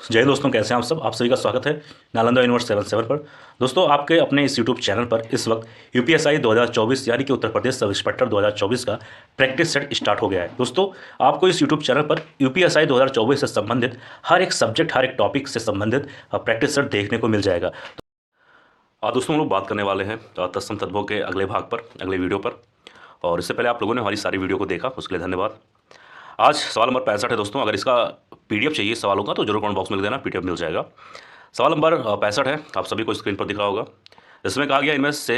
जय हिंद दोस्तों, कैसे हैं आप सब। आप सभी का स्वागत है नालंदा यूनिवर्स 77 पर। दोस्तों, आपके अपने इस यूट्यूब चैनल पर इस वक्त यूपीएसआई 2024 यानी कि उत्तर प्रदेश सब इंस्पेक्टर 2024 का प्रैक्टिस सेट स्टार्ट हो गया है। दोस्तों, आपको इस यूट्यूब चैनल पर यूपीएसआई 2024 से संबंधित हर एक सब्जेक्ट, हर एक टॉपिक से संबंधित प्रैक्टिस सेट देखने को मिल जाएगा। दोस्तों, हम लोग बात करने वाले हैं तत्सम तद्भव के अगले भाग पर, अगले वीडियो पर। और इससे पहले आप लोगों ने हमारी सारी वीडियो को देखा, उसके लिए धन्यवाद। आज सवाल नंबर 65 है दोस्तों। अगर इसका पीडीएफ चाहिए सवालों का तो जरूर कमेंट बॉक्स में लिख देना, पीडीएफ मिल जाएगा। सवाल नंबर 65 है, आप सभी को स्क्रीन पर दिख रहा होगा। इसमें कहा गया इनमें से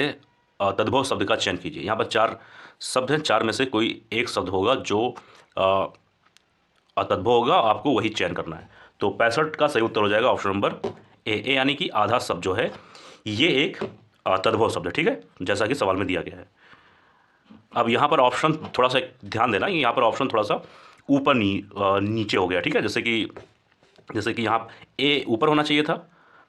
तद्भव शब्द का चयन कीजिए। यहाँ पर 4 शब्द हैं, 4 में से कोई एक शब्द होगा जो तद्भव होगा, आपको वही चयन करना है। तो 65 का सही उत्तर हो जाएगा ऑप्शन नंबर ए, यानी कि आधा शब्द जो है ये एक तद्भव शब्द है। ठीक है, जैसा कि सवाल में दिया गया है। अब यहाँ पर ऑप्शन थोड़ा सा ध्यान देना, यहाँ पर ऑप्शन थोड़ा सा ऊपर नीचे हो गया। ठीक है, जैसे कि यहाँ ए ऊपर होना चाहिए था,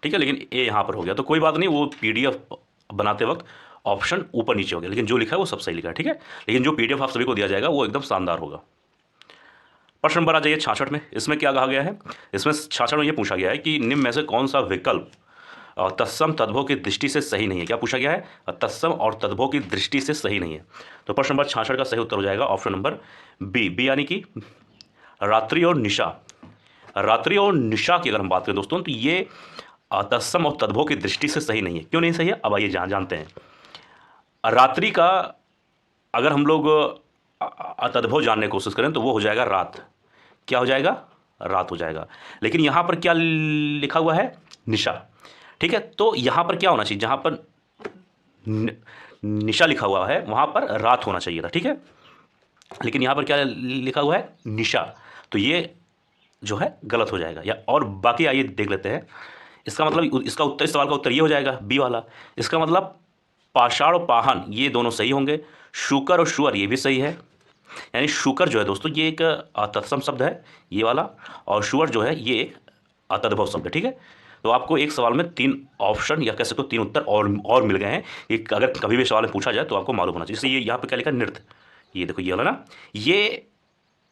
ठीक है, लेकिन ए यहाँ पर हो गया। तो कोई बात नहीं, वो पीडीएफ बनाते वक्त ऑप्शन ऊपर नीचे हो गया, लेकिन जो लिखा है वो सब सही लिखा है। ठीक है, लेकिन जो पीडीएफ आप सभी को दिया जाएगा वो एकदम शानदार होगा। प्रश्न नंबर आ जाइए 66 में। इसमें क्या कहा गया है? इसमें 66 में ये पूछा गया है कि निम्न में से कौन सा विकल्प तत्सम तद्भव की दृष्टि से सही नहीं है। क्या पूछा गया है? तत्सम और तद्भव की दृष्टि से सही नहीं है। तो प्रश्न नंबर 66 का सही उत्तर हो जाएगा ऑप्शन नंबर बी, यानी कि रात्रि और निशा। रात्रि और निशा की अगर हम बात करें दोस्तों, तो ये तत्सम और तद्भव की दृष्टि से सही नहीं है। क्यों नहीं सही है, अब आइए जानते हैं। रात्रि का अगर हम लोग तद्भव जानने की कोशिश करें तो वो हो जाएगा रात। क्या हो जाएगा? रात हो जाएगा। लेकिन यहाँ पर क्या लिखा हुआ है? निशा। ठीक है, तो यहाँ पर क्या होना चाहिए? जहाँ पर निशा लिखा हुआ है वहाँ पर रात होना चाहिए था। ठीक है, लेकिन यहाँ पर क्या लिखा हुआ है? निशा। तो ये जो है गलत हो जाएगा। या और बाकी आइए देख लेते हैं। इसका मतलब, इसका उत्तर, इस सवाल का उत्तर ये हो जाएगा बी वाला। इसका मतलब पाषाण और पाहन ये दोनों सही होंगे। शुकर और शुअर ये भी सही है। यानी शुकर जो है दोस्तों ये एक तत्सम शब्द है, ये वाला, और शुअर जो है ये एक तद्भव शब्द है। ठीक है, तो आपको एक सवाल में 3 ऑप्शन या कह सकते हो 3 उत्तर और मिल गए हैं। ये अगर कभी भी सवाल में पूछा जाए तो आपको मालूम होना चाहिए। जैसे ये यहाँ पर क्या लिखा है? नृत्य। ये देखो, ये वाला ना, ये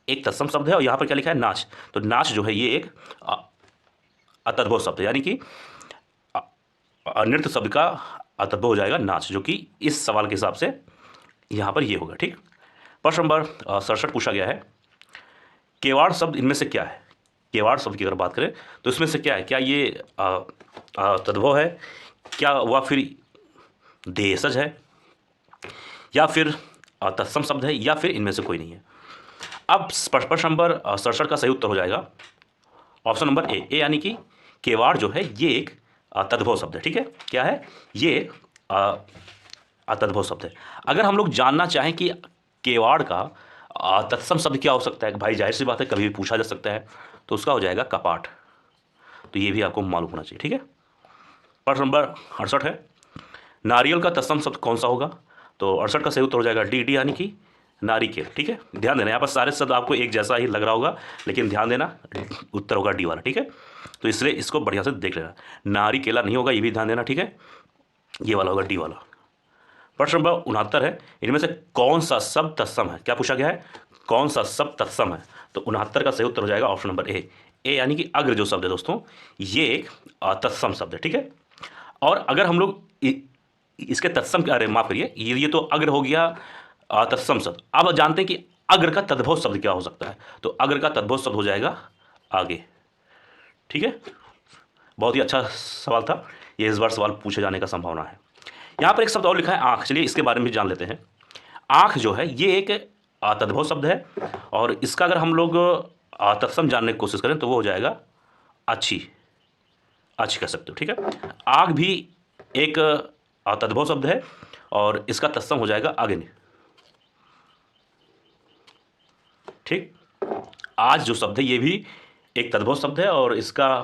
एक तत्सम शब्द है। और यहाँ पर क्या लिखा है? नाच। तो नाच जो है ये एक तद्भव शब्द है, यानी कि नृत्य शब्द का तद्भव हो जाएगा नाच, जो कि इस सवाल के हिसाब से यहाँ पर ये होगा। ठीक, प्रश्न नंबर 67 पूछा गया है, केवाड़ शब्द इनमें से क्या है? केवाड़ शब्द की अगर बात करें तो इसमें से क्या है? क्या ये तद्भव है, क्या वह फिर देशज है, या फिर तत्सम शब्द है, या फिर इनमें से कोई नहीं है? अब प्रश्न नंबर 67 का सही उत्तर हो जाएगा ऑप्शन नंबर ए, यानी कि केवाड़ जो है ये एक तद्भव शब्द है। ठीक है, क्या है? ये तद्भव शब्द है। अगर हम लोग जानना चाहें कि केवाड़ का तत्सम शब्द क्या हो सकता है, भाई जाहिर सी बात है कभी भी पूछा जा सकता है, तो उसका हो जाएगा कपाट। तो ये भी आपको मालूम होना चाहिए। ठीक है, प्रश्न नंबर 68 है, नारियल का तत्सम शब्द कौन सा होगा? तो 68 का सही उत्तर हो जाएगा डी, यानी कि नारिकेल। ठीक है, ध्यान देना, यहाँ पर सारे शब्द आपको एक जैसा ही लग रहा होगा, लेकिन ध्यान देना उत्तर होगा डी वाला। ठीक है, तो इसलिए इसको बढ़िया से देख लेना, नारिकेला नहीं होगा, ये भी ध्यान देना। ठीक है, ये वाला होगा डी वाला। प्रश्न नंबर 69 है, इनमें से कौन सा शब्द तत्सम है? क्या पूछा गया है? कौन सा शब्द तत्सम है? तो 69 का सही उत्तर हो जाएगा ऑप्शन नंबर ए, यानी कि अग्र जो शब्द है दोस्तों ये एक तत्सम शब्द है। ठीक है, और अगर हम लोग इसके तत्सम, अरे माफ करिए, ये तो अग्र हो गया तत्सम शब्द। अब जानते हैं कि अग्र का तद्भव शब्द क्या हो सकता है। तो अग्र का तद्भव शब्द हो जाएगा आगे। ठीक है, बहुत ही अच्छा सवाल था ये, इस बार सवाल पूछे जाने का संभावना है। यहाँ पर एक शब्द और लिखा है आँख, चलिए इसके बारे में भी जान लेते हैं। आँख जो है ये एक तद्भव शब्द है, और इसका अगर हम लोग तत्सम जानने की कोशिश करें तो वो हो जाएगा अच्छी, अच्छी कह सकते हो। ठीक है, आँख भी एक तद्भव शब्द है, और इसका तत्सम हो जाएगा अग्नि। ठीक, आज जो शब्द है ये भी एक तद्भव शब्द है, और इसका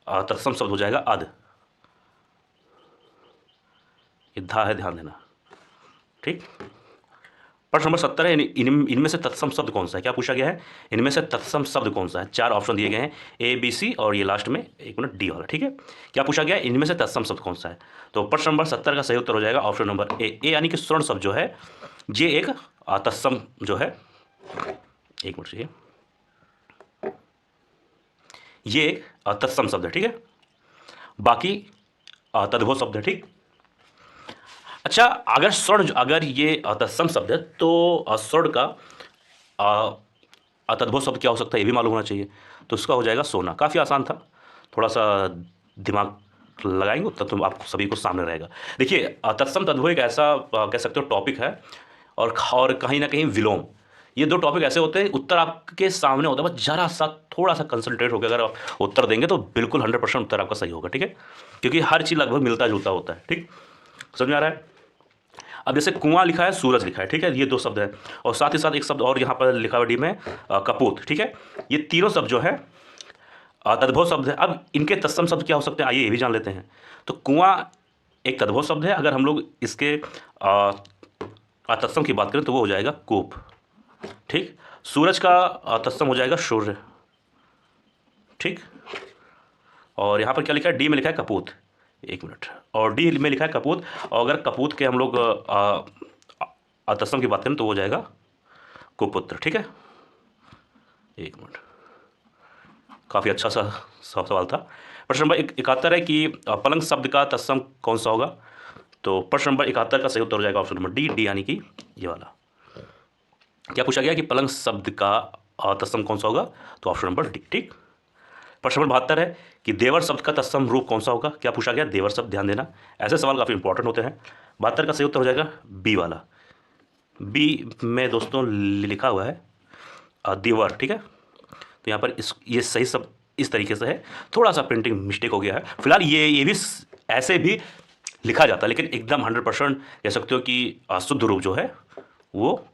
तत्सम शब्द हो जाएगा अध। धा है, ध्यान देना। ठीक, प्रश्न नंबर 70 है, इनमें से तत्सम शब्द कौन सा है? क्या पूछा गया है? इनमें से तत्सम शब्द कौन सा है? 4 ऑप्शन दिए गए हैं, ए, बी, सी, और ये लास्ट में एक मिनट डी वाला। ठीक है, क्या पूछा गया है? इनमें से तत्सम शब्द कौन सा है? तो प्रश्न नंबर 70 का सही उत्तर हो जाएगा ऑप्शन नंबर ए, यानी कि स्वर्ण शब्द जो है ये एक तत्सम जो है, एक मिनट चाहिए, ये एक तत्सम शब्द है, ठीक है। बाकी तद्भव शब्द है, ठीक। अच्छा, अगर स्वर्ण, अगर ये तत्सम शब्द है तो स्वर्ण का तद्भव शब्द क्या हो सकता है ये भी मालूम होना चाहिए। तो उसका हो जाएगा सोना। काफ़ी आसान था, थोड़ा सा दिमाग लगाएंगे तब तो आप सभी को सामने रहेगा। देखिए, तत्सम तद्भव एक ऐसा कह सकते हो टॉपिक है, और कहीं ना कहीं विलोम, ये दो टॉपिक ऐसे होते हैं, उत्तर आपके सामने होता है, बस जरा सा थोड़ा सा कंसंट्रेट होकर अगर आप उत्तर देंगे तो बिल्कुल 100% उत्तर आपका सही होगा, ठीक है। क्योंकि हर चीज़ लगभग मिलता जुलता होता है, ठीक। समझ में आ रहा है। अब जैसे कुआं लिखा है, सूरज लिखा है, ठीक है, ये दो शब्द है, और साथ ही साथ एक शब्द और यहाँ पर लिखा हुआ डी में कपूत, ठीक है। ये तीनों शब्द जो है तद्भव शब्द है। अब इनके तत्सम शब्द क्या हो सकते हैं, आइए ये भी जान लेते हैं। तो कुआं एक तद्भव शब्द है, अगर हम लोग इसके तत्सम की बात करें तो वो हो जाएगा कूप, ठीक। सूरज का तत्सम हो जाएगा सूर्य, ठीक। और यहाँ पर क्या लिखा है, डी में लिखा है कपूत, एक मिनट, और डी में लिखा है कपूत, और अगर कपूत के हम लोग तत्सम की बात करें तो वो हो जाएगा कुपुत्र, ठीक है। एक मिनट, काफ़ी अच्छा सा सवाल था। प्रश्न नंबर 71 है कि पलंग शब्द का तत्सम कौन सा होगा। तो प्रश्न नंबर 71 का सही उत्तर हो जाएगा ऑप्शन नंबर डी, डी यानी कि ये वाला। क्या पूछा गया कि पलंग शब्द का तत्सम कौन सा होगा, तो ऑप्शन नंबर डी, ठीक। प्रश्न नंबर 72 है कि देवर शब्द का तत्सम रूप कौन सा होगा। क्या पूछा गया, देवर शब्द, ध्यान देना, ऐसे सवाल काफ़ी इंपॉर्टेंट होते हैं। 72 का सही उत्तर हो जाएगा बी वाला। बी में दोस्तों लिखा हुआ है देवर, ठीक है। तो यहाँ पर इस ये सही सब इस तरीके से है, थोड़ा सा प्रिंटिंग मिस्टेक हो गया है। फिलहाल ये भी ऐसे भी लिखा जाता है, लेकिन एकदम 100% कह सकते हो कि शुद्ध रूप जो है वो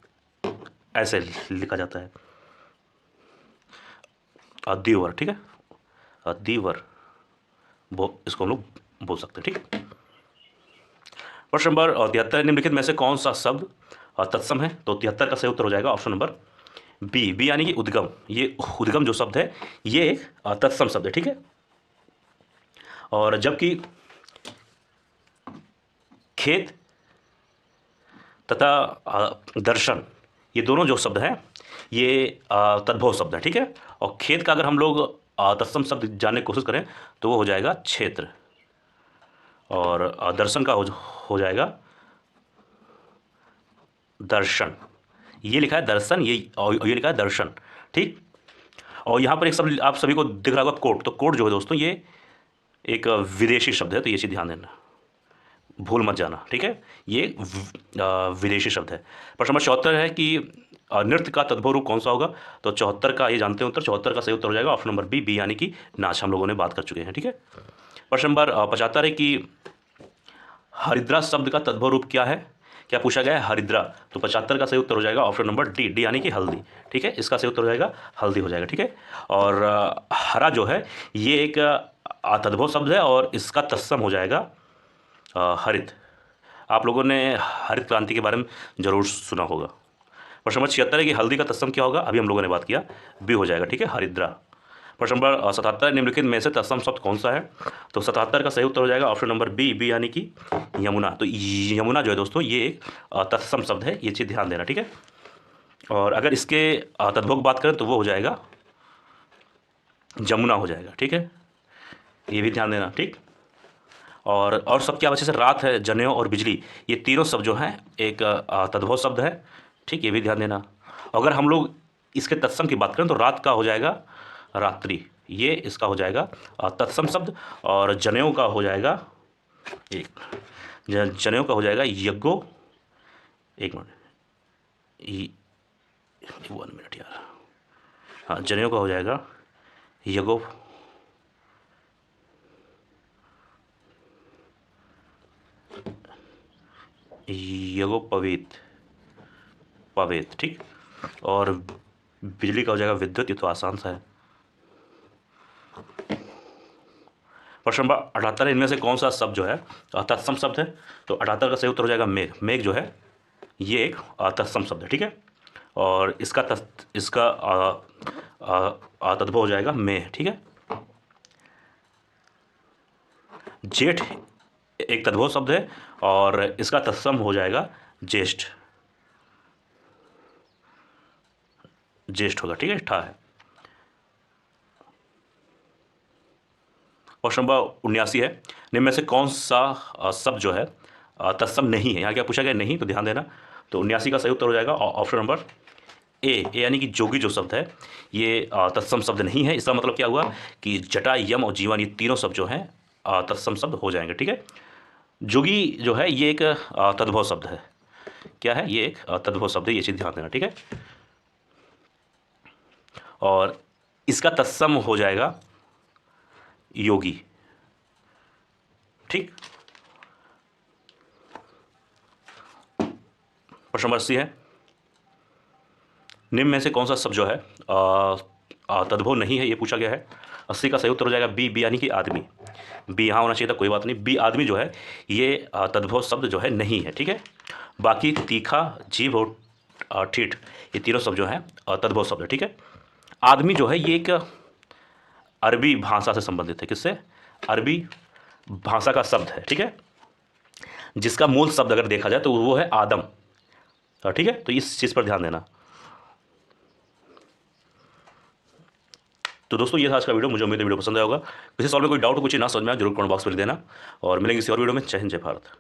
ऐसे लिखा जाता है देवर, ठीक है, देवर, वो इसको हम लोग बोल सकते हैं, ठीक। प्रश्न नंबर 73, निम्नलिखित में से कौन सा शब्द तत्सम है। तो 73 का सही उत्तर हो जाएगा ऑप्शन नंबर बी, बी यानी कि उद्गम। ये उद्गम जो शब्द है ये एक तत्सम शब्द है, ठीक है। और जबकि खेत तथा दर्शन, ये दोनों जो शब्द हैं ये तद्भव शब्द है, ठीक है। और खेत का अगर हम लोग तत्सम शब्द जानने की कोशिश करें तो वो हो जाएगा क्षेत्र, और दर्शन का हो जाएगा दर्शन। ये लिखा है दर्शन, और ये लिखा है दर्शन, ठीक। और यहाँ पर एक शब्द आप सभी को दिख रहा होगा कोट। तो कोट जो है दोस्तों ये एक विदेशी शब्द है, तो ये चीज़ ध्यान देना, भूल मत जाना, ठीक है। ये विदेशी शब्द है। प्रश्न नंबर 74 है कि नृत्य का तद्भव रूप कौन सा होगा। तो 74 का ये जानते हैं उत्तर, 74 का सही उत्तर हो जाएगा ऑप्शन नंबर बी, बी यानी कि नाच, हम लोगों ने बात कर चुके हैं, ठीक है। प्रश्न नंबर 75 है कि हरिद्रा शब्द का तद्भव रूप क्या है। क्या पूछा गया है, हरिद्रा। तो 75 का सही उत्तर हो जाएगा ऑप्शन नंबर डी, डी यानी कि हल्दी, ठीक है। इसका सही उत्तर हो जाएगा हल्दी हो जाएगा, ठीक है। और हरा जो है ये एक तद्भव शब्द है, और इसका तत्सम हो जाएगा हरित। आप लोगों ने हरित क्रांति के बारे में जरूर सुना होगा। प्रश्न नंबर 76 है कि हल्दी का तत्सम क्या होगा, अभी हम लोगों ने बात किया, बी हो जाएगा, ठीक है, हरिद्रा। प्रश्न नंबर 77, निम्नलिखित में से तत्सम शब्द कौन सा है। तो 77 का सही उत्तर हो जाएगा ऑप्शन नंबर बी, बी यानी कि यमुना। तो यमुना जो है दोस्तों ये एक तत्सम शब्द है, ये चीज़ ध्यान देना, ठीक है। और अगर इसके तद्भव की बात करें तो वो हो जाएगा जमुना हो जाएगा, ठीक है, ये भी ध्यान देना, ठीक। और सब क्या बचे से रात है, जनेऊ और बिजली, ये तीनों शब्द जो हैं एक तद्भव शब्द है, ठीक, ये भी ध्यान देना। अगर हम लोग इसके तत्सम की बात करें तो रात का हो जाएगा रात्रि, ये इसका हो जाएगा तत्सम शब्द। और जनेऊ का हो जाएगा एक जनेऊ का हो जाएगा यज्ञो, एक मिनट, 1 मिनट यार, हाँ, जनेऊ का हो जाएगा यज्ञो, यज्ञोपवीत, पवेत, ठीक। और बिजली का हो जाएगा विद्युत, ये तो आसान सा है। प्रश्न नंबर 78, इनमें से कौन सा शब्द जो है तत्सम शब्द है। तो 78 का सही उत्तर हो जाएगा मेघ। मेघ जो है ये एक तत्सम शब्द है, ठीक है। और इसका तद्भव हो जाएगा मेघ, ठीक है। जेठ एक तद्भव शब्द है, और इसका तत्सम हो जाएगा ज्येष्ठ, ज्येष्ठ होगा, ठीक है, ठा है। क्वेश्चन नंबर 79 है, निम्न में से कौन सा शब्द जो है तत्सम नहीं है। यहाँ क्या पूछा गया, नहीं, तो ध्यान देना। तो 79 का सही उत्तर हो जाएगा ऑप्शन नंबर ए यानी कि जोगी जो शब्द है ये तत्सम शब्द नहीं है। इसका मतलब क्या हुआ कि जटा, यम और जीवन, ये तीनों शब्द जो हैं तत्सम शब्द हो जाएंगे। ठीक है, जोगी जो है ये एक तद्भव शब्द है। क्या है, ये एक तद्भव शब्द है, ये चीज़ ध्यान देना। ठीक है, और इसका तत्सम हो जाएगा योगी। ठीक, प्रश्न नंबर 80 है, निम्न में से कौन सा शब्द जो है तद्भव नहीं है, ये पूछा गया है। 80 का सही उत्तर हो जाएगा बी यानी कि आदमी। बी यहाँ होना चाहिए था, कोई बात नहीं। बी आदमी जो है ये तद्भव शब्द जो है नहीं है। ठीक है, बाकी तीखा, जीभ और ठीठ, ये तीनों शब्द जो हैं तद्भव शब्द है। ठीक है, आदमी जो है ये एक अरबी भाषा से संबंधित है। किससे, अरबी भाषा का शब्द है। ठीक है, जिसका मूल शब्द अगर देखा जाए तो वो है आदम। ठीक है, तो इस चीज़ पर ध्यान देना। तो दोस्तों ये था आज का वीडियो, मुझे उम्मीद है वीडियो पसंद आया होगा। किसी सवाल में कोई डाउट, कुछ ना समझ में आया, जरूर कमेंट बॉक्स में लिख देना, और मिलेंगे किसी और वीडियो में। जय हिंद, जय भारत।